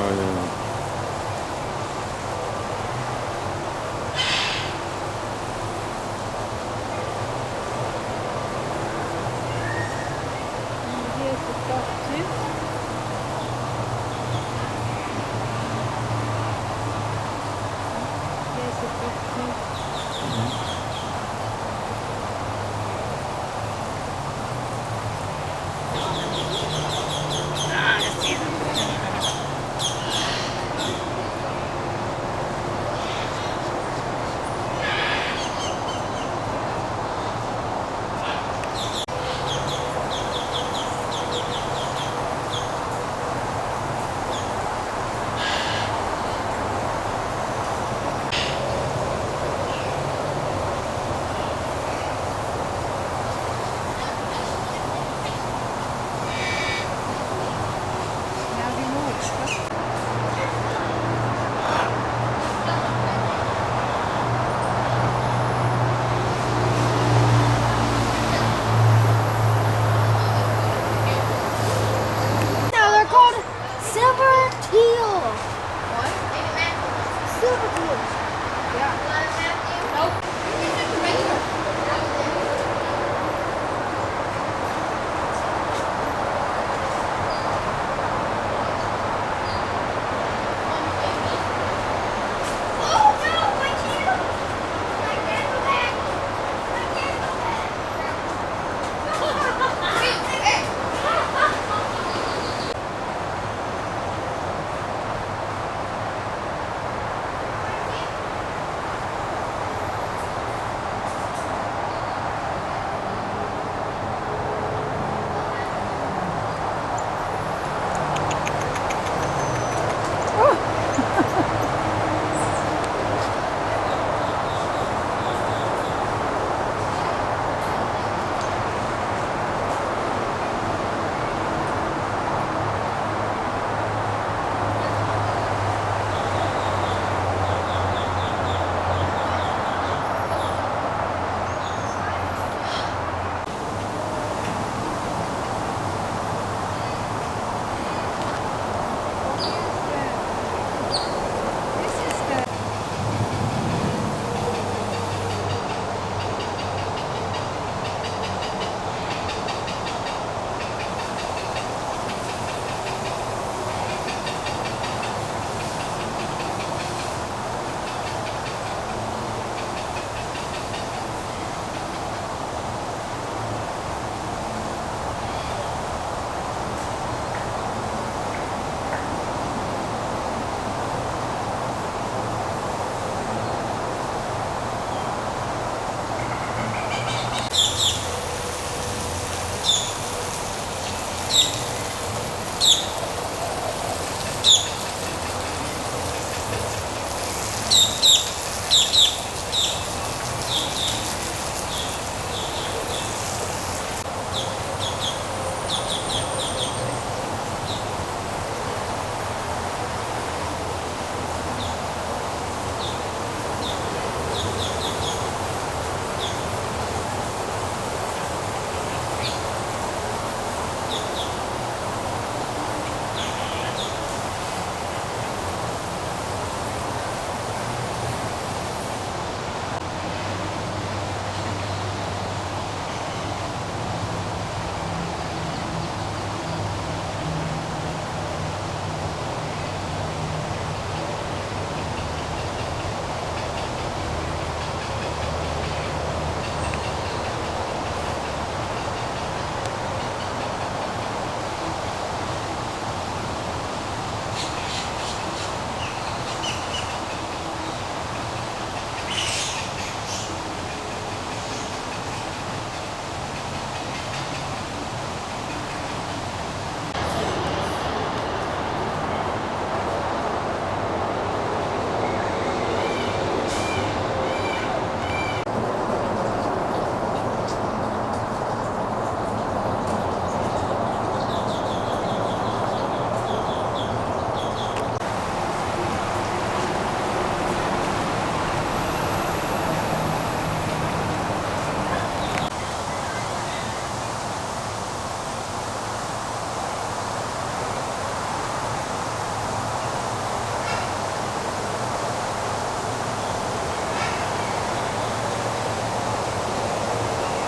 Aynen. Hier ist das Dachtisch. Hier ist das Dachtisch.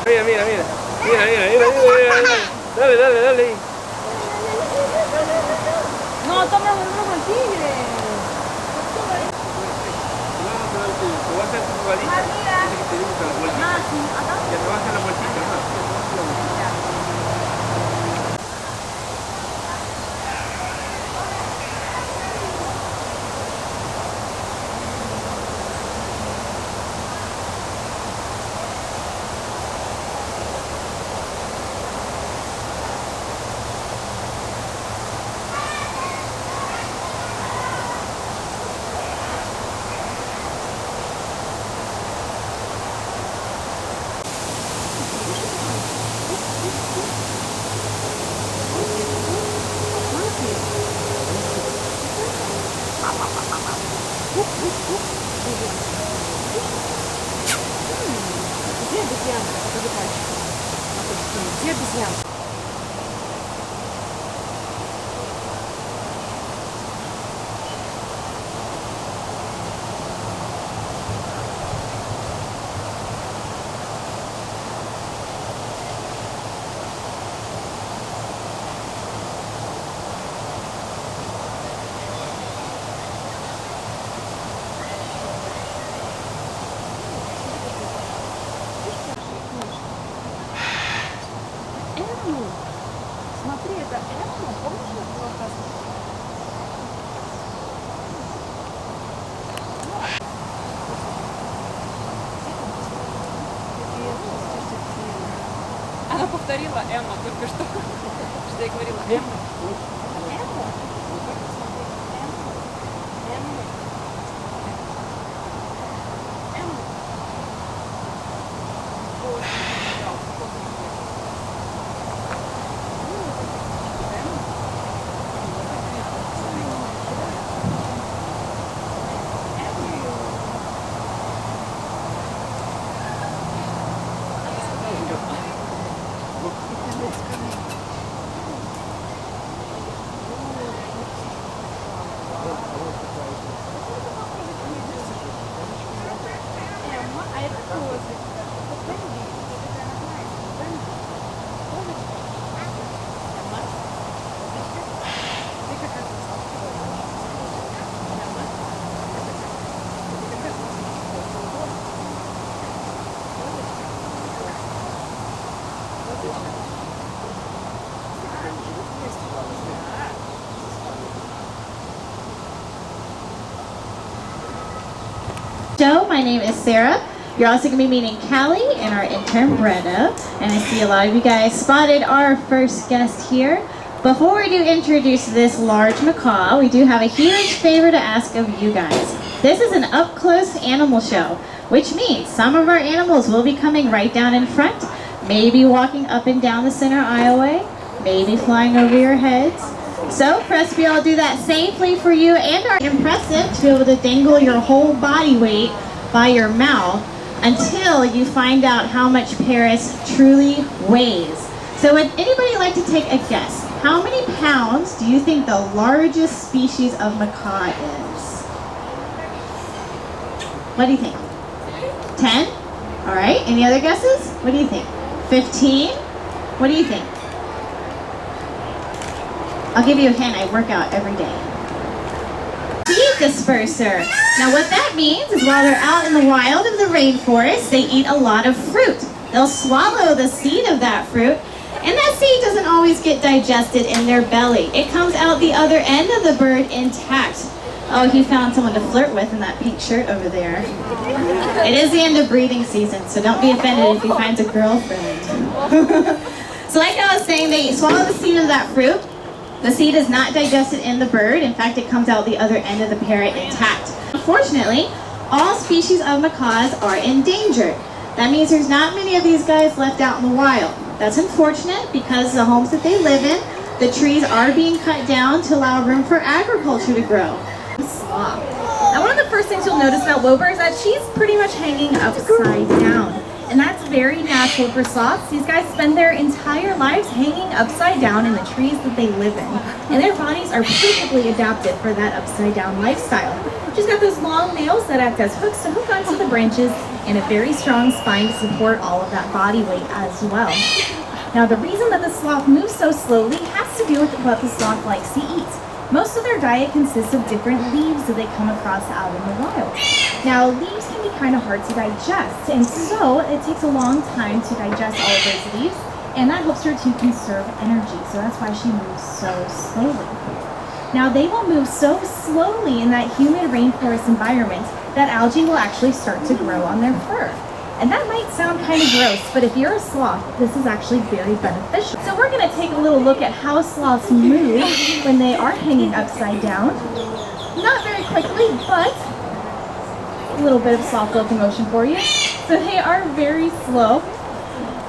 Mira, mira, mira. Mira, mira, mira, mira, mira. Dale, dale, dale. No, toma el tigre. Te voy a hacer tu balita. Dice que te dibuja la vueltita. Ah, sí, acá. Ya te va a hacer la vueltita, ¿no? Где обезьянка? Покажи пальчиком. Где обезьянка? Эмму. Смотри, это Эмму. Помнишь, я была красная? Она повторила Эмма только что. Что я говорила? Эмма. Эмма. Эмма. Эмма. Эмма, а это козочка. Подожди. Эмма. Ты какая Show. My name is Sarah. You're also going to be meeting Callie and our intern Brenda. And I see a lot of you guys spotted our first guest here. Before we do introduce this large macaw, we do have a huge favor to ask of you guys. This is an up-close animal show, which means some of our animals will be coming right down in front, maybe walking up and down the center aisleway, maybe flying over your heads. So for us to be able to do that safely for you and are impressive to be able to dangle your whole body weight by your mouth until you find out how much Paris truly weighs. So would anybody like to take a guess? How many pounds do you think the largest species of macaw is? What do you think? 10? All right, any other guesses? What do you think? 15? What do you think? I'll give you a hint, I work out every day. Seed disperser. Now what that means is while they're out in the wild of the rainforest, they eat a lot of fruit. They'll swallow the seed of that fruit, and that seed doesn't always get digested in their belly. It comes out the other end of the bird intact. Oh, he found someone to flirt with in that pink shirt over there. It is the end of breeding season, so don't be offended if he finds a girlfriend. So like I was saying, they swallow the seed of that fruit. The seed is not digested in the bird. In fact, it comes out the other end of the parrot intact. Unfortunately, all species of macaws are endangered. That means there's not many of these guys left out in the wild. That's unfortunate because the homes that they live in, the trees are being cut down to allow room for agriculture to grow. Sloth. Now one of the first things you'll notice about Wilbur is that she's pretty much hanging upside down. And that's very natural for sloths. These guys spend their entire lives hanging upside down in the trees that they live in. And their bodies are perfectly adapted for that upside down lifestyle. She's got those long nails that act as hooks to hook onto the branches and a very strong spine to support all of that body weight as well. Now the reason that the sloth moves so slowly has to do with what the sloth likes to eat. Most of their diet consists of different leaves that they come across out in the wild. Now, leaves can be kind of hard to digest, and so it takes a long time to digest all of those leaves, and that helps her to conserve energy, so that's why she moves so slowly. Now, they will move so slowly in that humid rainforest environment that algae will actually start to grow on their fur. And that might sound kind of gross, but if you're a sloth, this is actually very beneficial. So we're going to take a little look at how sloths move when they are hanging upside down. Not very quickly, but a little bit of sloth locomotion for you. So they are very slow.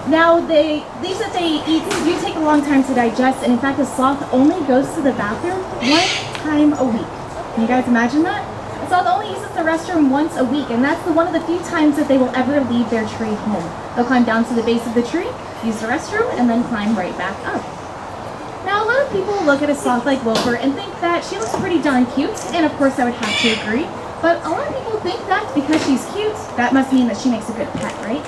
Now, leaves that they eat do take a long time to digest, and in fact, a sloth only goes to the bathroom 1 time a week. Can you guys imagine that? A sloth only uses the restroom once a week, and that's one of the few times that they will ever leave their tree home. They'll climb down to the base of the tree, use the restroom, and then climb right back up. Now, a lot of people look at a sloth like Wilbur and think that she looks pretty darn cute, and of course I would have to agree, but a lot of people think that because she's cute, that must mean that she makes a good pet, right?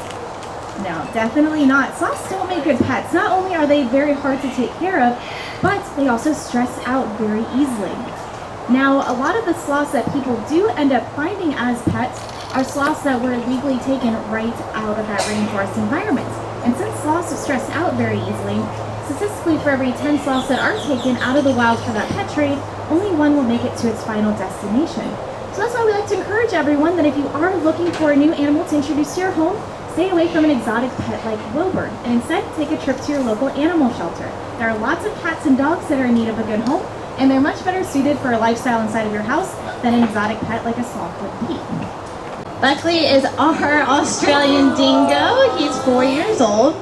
No, definitely not. Sloths don't make good pets. Not only are they very hard to take care of, but they also stress out very easily. Now, a lot of the sloths that people do end up finding as pets are sloths that were illegally taken right out of that rainforest environment. And since sloths stress out very easily, statistically for every 10 sloths that are taken out of the wild for that pet trade, only one will make it to its final destination. So that's why we like to encourage everyone that if you are looking for a new animal to introduce to your home, stay away from an exotic pet like Wilbur, and instead take a trip to your local animal shelter. There are lots of cats and dogs that are in need of a good home, and they're much better suited for a lifestyle inside of your house than an exotic pet like a sloth would be. Buckley is our Australian dingo. He's 4 years old.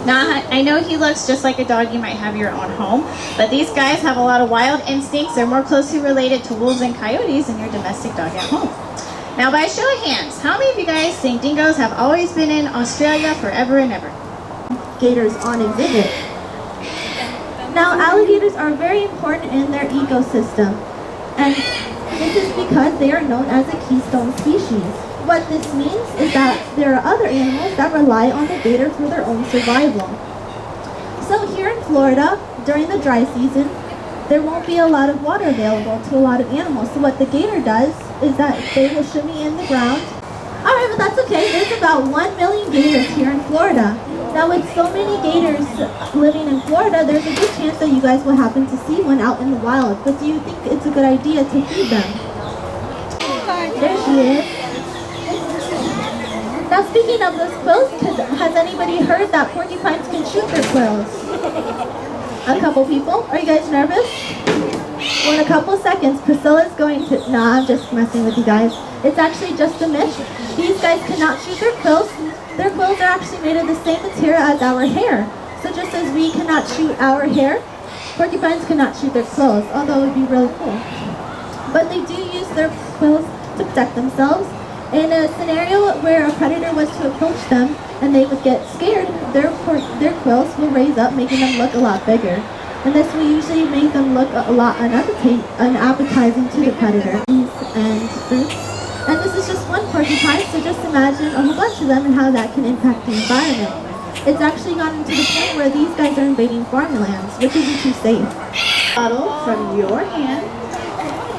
Now, I know he looks just like a dog you might have your own home, but these guys have a lot of wild instincts. They're more closely related to wolves and coyotes than your domestic dog at home. Now, by a show of hands, how many of you guys think dingoes have always been in Australia forever and ever? Gators on exhibit. Now, alligators are very important in their ecosystem, and this is because they are known as a keystone species. What this means is that there are other animals that rely on the gator for their own survival. So here in Florida, during the dry season, there won't be a lot of water available to a lot of animals. So what the gator does is that they will shimmy in the ground. Alright, but that's okay. There's about 1 million gators here in Florida. Now with so many gators living in Florida, there's a good chance that you guys will happen to see one out in the wild. But do you think it's a good idea to feed them? There she is. Now speaking of those quills, has anybody heard that porcupines can shoot their quills? A couple people. Are you guys nervous? Well, in a couple seconds, Priscilla's going to... Nah, I'm just messing with you guys. It's actually just a myth. These guys cannot shoot their quills. Their quills are actually made of the same material as our hair. So just as we cannot shoot our hair, porcupines cannot shoot their quills, although it would be really cool. But they do use their quills to protect themselves. In a scenario where a predator was to approach them and they would get scared, their quills will raise up, making them look a lot bigger. And this will usually make them look a lot unappetizing to the predator. And fruits. And this is just one porcupine, so just imagine a whole bunch of them and how that can impact the environment. It's actually gotten to the point where these guys are invading farmlands, which isn't too safe. Bottle from your hand,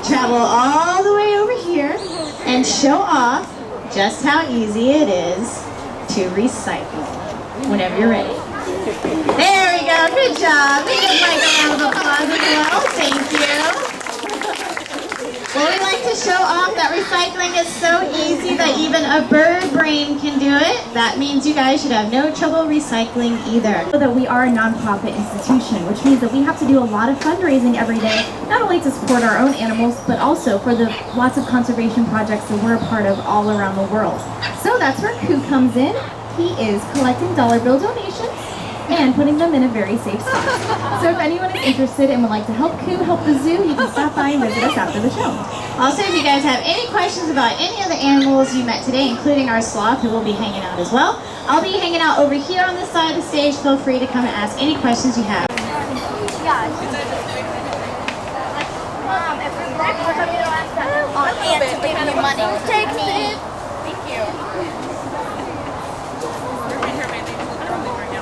travel all the way over here, and show off just how easy it is to recycle whenever you're ready. There we go, good job. We give Mike a round of applause as well, thank you. Well, we like to show off that recycling is so easy that even a bird brain can do it. That means you guys should have no trouble recycling either. So that we are a nonprofit institution, which means that we have to do a lot of fundraising every day, not only to support our own animals, but also for the lots of conservation projects that we're a part of all around the world. So that's where Koo comes in. He is collecting dollar bill donations and putting them in a very safe spot. So if anyone is interested and would like to help Koo help the zoo, you can stop by and visit us after the show. Also, if you guys have any questions about any of the animals you met today, including our sloth, who will be hanging out as well, I'll be hanging out over here on this side of the stage. Feel free to come and ask any questions you have. And to give you money. Take me. Thank you. Here, Mandy. They're on the right now.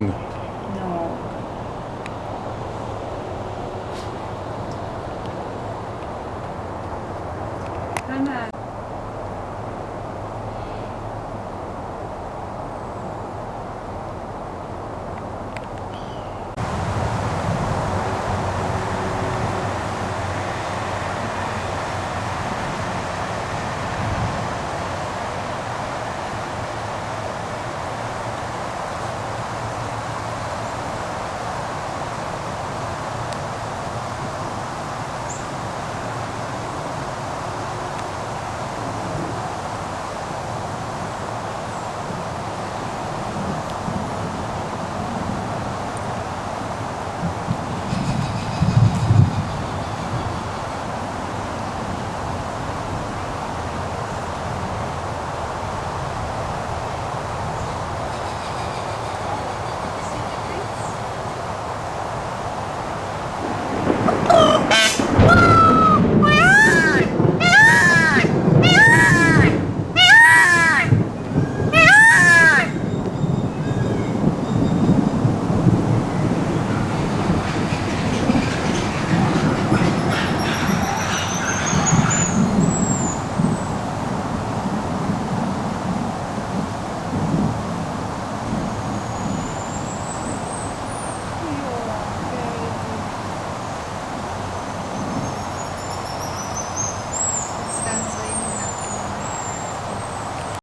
Mm.